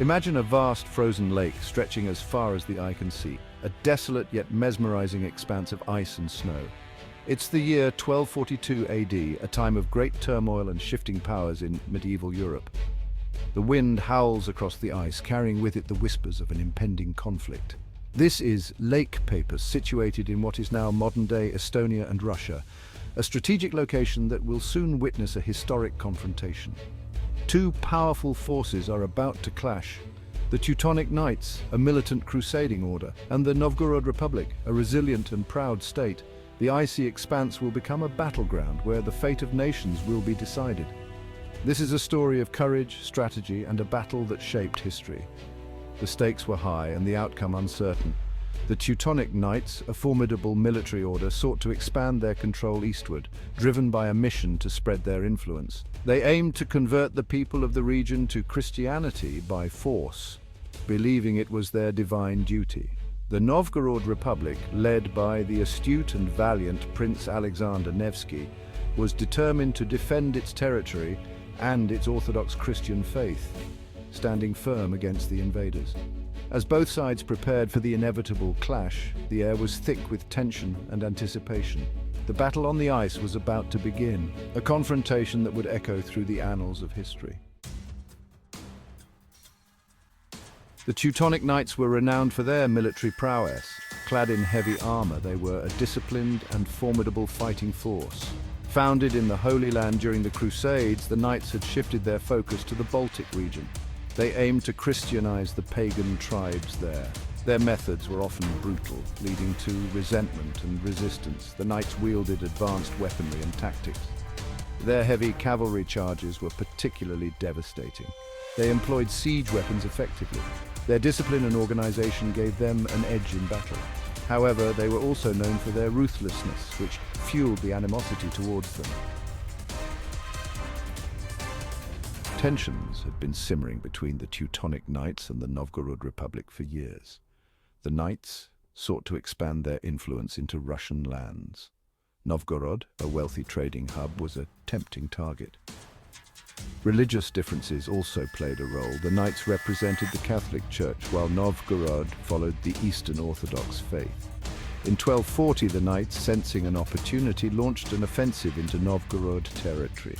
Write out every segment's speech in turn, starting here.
Imagine a vast frozen lake stretching as far as the eye can see, a desolate yet mesmerizing expanse of ice and snow. It's the year 1242 AD, a time of great turmoil and shifting powers in medieval Europe. The wind howls across the ice, carrying with it the whispers of an impending conflict. This is Lake Peipus, situated in what is now modern-day Estonia and Russia, a strategic location that will soon witness a historic confrontation. Two powerful forces are about to clash: the Teutonic Knights, a militant crusading order, and the Novgorod Republic, a resilient and proud state. The icy expanse will become a battleground where the fate of nations will be decided. This is a story of courage, strategy, and a battle that shaped history. The stakes were high and the outcome uncertain. The Teutonic Knights, a formidable military order, sought to expand their control eastward, driven by a mission to spread their influence. They aimed to convert the people of the region to Christianity by force, believing it was their divine duty. The Novgorod Republic, led by the astute and valiant Prince Alexander Nevsky, was determined to defend its territory and its Orthodox Christian faith, standing firm against the invaders. As both sides prepared for the inevitable clash, the air was thick with tension and anticipation. The battle on the ice was about to begin, a confrontation that would echo through the annals of history. The Teutonic Knights were renowned for their military prowess. Clad in heavy armor, they were a disciplined and formidable fighting force. Founded in the Holy Land during the Crusades, the Knights had shifted their focus to the Baltic region. They aimed to Christianize the pagan tribes there. Their methods were often brutal, leading to resentment and resistance. The Knights wielded advanced weaponry and tactics. Their heavy cavalry charges were particularly devastating. They employed siege weapons effectively. Their discipline and organization gave them an edge in battle. However, they were also known for their ruthlessness, which fueled the animosity towards them. Tensions had been simmering between the Teutonic Knights and the Novgorod Republic for years. The Knights sought to expand their influence into Russian lands. Novgorod, a wealthy trading hub, was a tempting target. Religious differences also played a role. The Knights represented the Catholic Church, while Novgorod followed the Eastern Orthodox faith. In 1240, the Knights, sensing an opportunity, launched an offensive into Novgorod territory.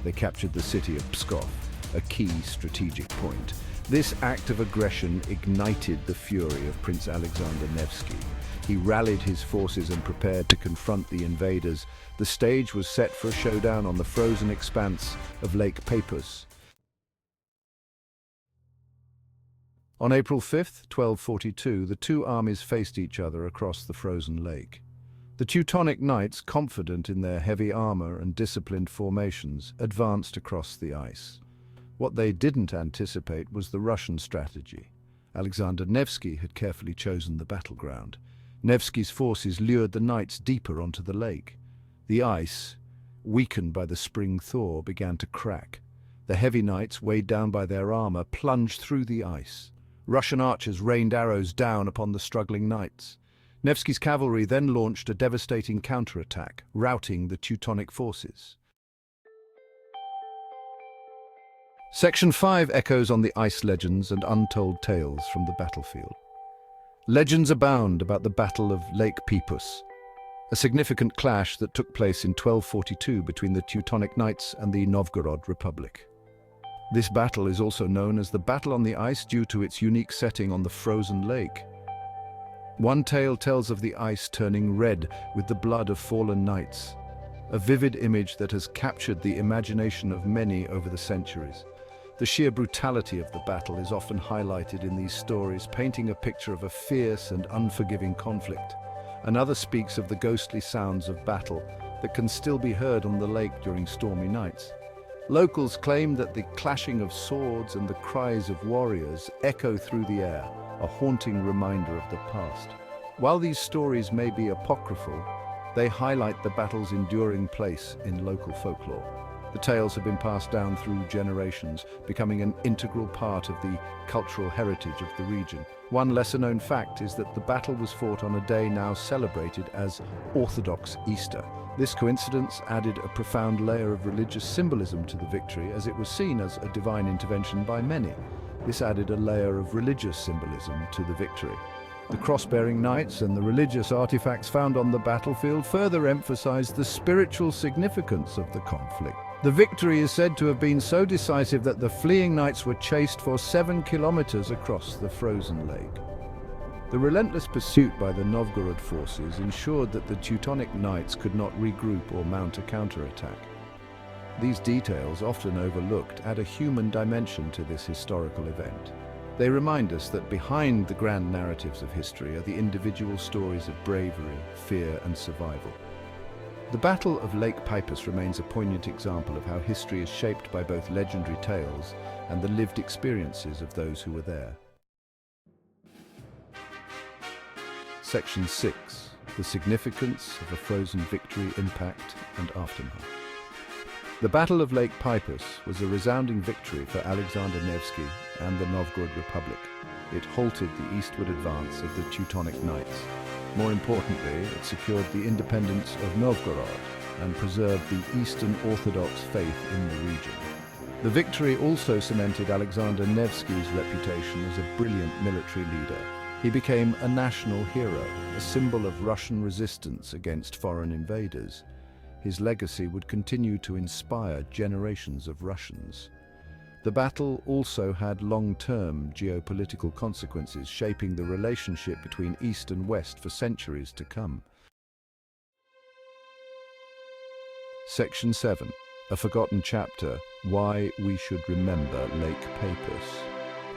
They captured the city of Pskov, a key strategic point. This act of aggression ignited the fury of Prince Alexander Nevsky. He rallied his forces and prepared to confront the invaders. The stage was set for a showdown on the frozen expanse of Lake Peipus. On April 5th, 1242, the two armies faced each other across the frozen lake. The Teutonic Knights, confident in their heavy armor and disciplined formations, advanced across the ice. What they didn't anticipate was the Russian strategy. Alexander Nevsky had carefully chosen the battleground. Nevsky's forces lured the Knights deeper onto the lake. The ice, weakened by the spring thaw, began to crack. The heavy Knights, weighed down by their armor, plunged through the ice. Russian archers rained arrows down upon the struggling Knights. Nevsky's cavalry then launched a devastating counterattack, routing the Teutonic forces. Section 5 echoes on the ice legends and untold tales from the battlefield. Legends abound about the Battle of Lake Peipus, a significant clash that took place in 1242 between the Teutonic Knights and the Novgorod Republic. This battle is also known as the Battle on the Ice due to its unique setting on the frozen lake. One tale tells of the ice turning red with the blood of fallen knights, a vivid image that has captured the imagination of many over the centuries. The sheer brutality of the battle is often highlighted in these stories, painting a picture of a fierce and unforgiving conflict. Another speaks of the ghostly sounds of battle that can still be heard on the lake during stormy nights. Locals claim that the clashing of swords and the cries of warriors echo through the air, a haunting reminder of the past. While these stories may be apocryphal, they highlight the battle's enduring place in local folklore. The tales have been passed down through generations, becoming an integral part of the cultural heritage of the region. One lesser-known fact is that the battle was fought on a day now celebrated as Orthodox Easter. This coincidence added a profound layer of religious symbolism to the victory, as it was seen as a divine intervention by many. This added a layer of religious symbolism to the victory. The cross-bearing knights and the religious artifacts found on the battlefield further emphasized the spiritual significance of the conflict. The victory is said to have been so decisive that the fleeing knights were chased for 7 kilometers across the frozen lake. The relentless pursuit by the Novgorod forces ensured that the Teutonic knights could not regroup or mount a counterattack. These details, often overlooked, add a human dimension to this historical event. They remind us that behind the grand narratives of history are the individual stories of bravery, fear, and survival. The Battle of Lake Peipus remains a poignant example of how history is shaped by both legendary tales and the lived experiences of those who were there. Section 6. The significance of a frozen victory, impact, and aftermath. The Battle of Lake Peipus was a resounding victory for Alexander Nevsky and the Novgorod Republic. It halted the eastward advance of the Teutonic Knights. More importantly, it secured the independence of Novgorod and preserved the Eastern Orthodox faith in the region. The victory also cemented Alexander Nevsky's reputation as a brilliant military leader. He became a national hero, a symbol of Russian resistance against foreign invaders. His legacy would continue to inspire generations of Russians. The battle also had long-term geopolitical consequences, shaping the relationship between East and West for centuries to come. Section 7. A forgotten chapter, Why We Should Remember Lake Peipus.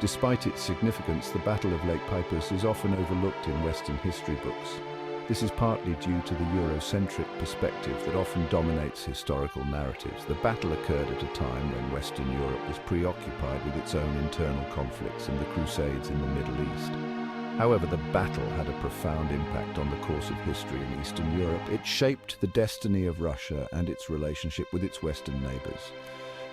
Despite its significance, the Battle of Lake Peipus is often overlooked in Western history books. This is partly due to the Eurocentric perspective that often dominates historical narratives. The battle occurred at a time when Western Europe was preoccupied with its own internal conflicts and the Crusades in the Middle East. However, the battle had a profound impact on the course of history in Eastern Europe. It shaped the destiny of Russia and its relationship with its Western neighbors.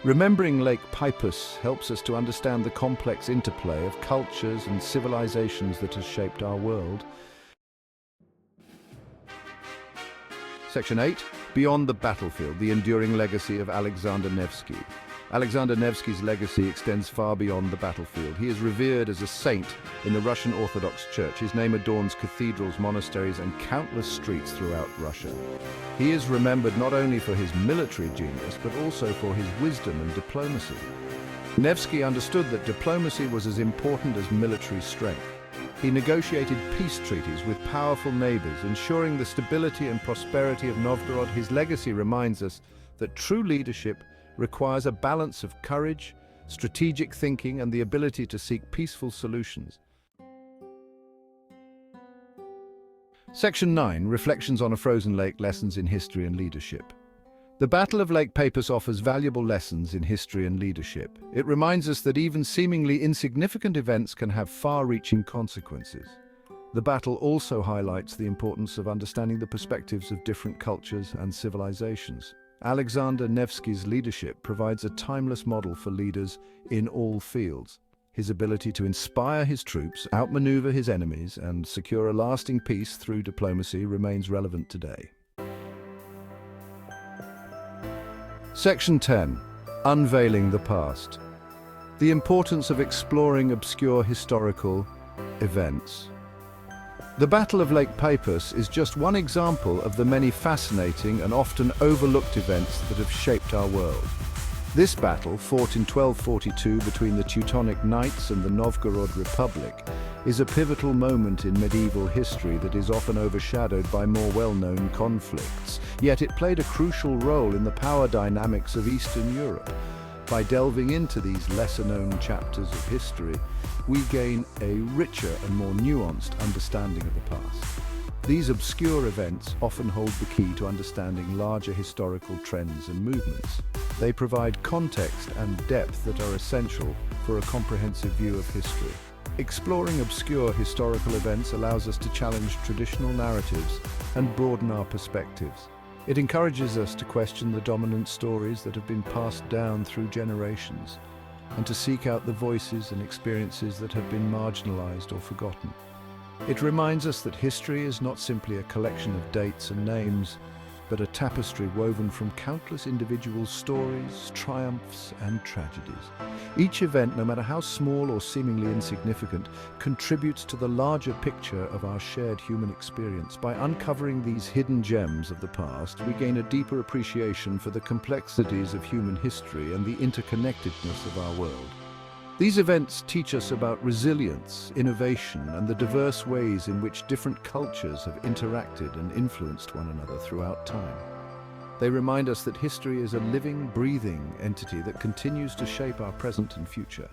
Remembering Lake Peipus helps us to understand the complex interplay of cultures and civilizations that has shaped our world. Section 8. Beyond the battlefield, the enduring legacy of Alexander Nevsky. Alexander Nevsky's legacy extends far beyond the battlefield. He is revered as a saint in the Russian Orthodox Church. His name adorns cathedrals, monasteries, and countless streets throughout Russia. He is remembered not only for his military genius, but also for his wisdom and diplomacy. Nevsky understood that diplomacy was as important as military strength. He negotiated peace treaties with powerful neighbors, ensuring the stability and prosperity of Novgorod. His legacy reminds us that true leadership requires a balance of courage, strategic thinking, and the ability to seek peaceful solutions. Section 9. Reflections on a Frozen Lake, Lessons in History and Leadership. The Battle of Lake Peipus offers valuable lessons in history and leadership. It reminds us that even seemingly insignificant events can have far-reaching consequences. The battle also highlights the importance of understanding the perspectives of different cultures and civilizations. Alexander Nevsky's leadership provides a timeless model for leaders in all fields. His ability to inspire his troops, outmaneuver his enemies, and secure a lasting peace through diplomacy remains relevant today. Section 10. Unveiling the Past. The importance of exploring obscure historical events. The Battle of Lake Peipus is just one example of the many fascinating and often overlooked events that have shaped our world. This battle, fought in 1242 between the Teutonic Knights and the Novgorod Republic, is a pivotal moment in medieval history that is often overshadowed by more well-known conflicts. Yet it played a crucial role in the power dynamics of Eastern Europe. By delving into these lesser-known chapters of history, we gain a richer and more nuanced understanding of the past. These obscure events often hold the key to understanding larger historical trends and movements. They provide context and depth that are essential for a comprehensive view of history. Exploring obscure historical events allows us to challenge traditional narratives and broaden our perspectives. It encourages us to question the dominant stories that have been passed down through generations, and to seek out the voices and experiences that have been marginalized or forgotten. It reminds us that history is not simply a collection of dates and names, but a tapestry woven from countless individual stories, triumphs, and tragedies. Each event, no matter how small or seemingly insignificant, contributes to the larger picture of our shared human experience. By uncovering these hidden gems of the past, we gain a deeper appreciation for the complexities of human history and the interconnectedness of our world. These events teach us about resilience, innovation, and the diverse ways in which different cultures have interacted and influenced one another throughout time. They remind us that history is a living, breathing entity that continues to shape our present and future.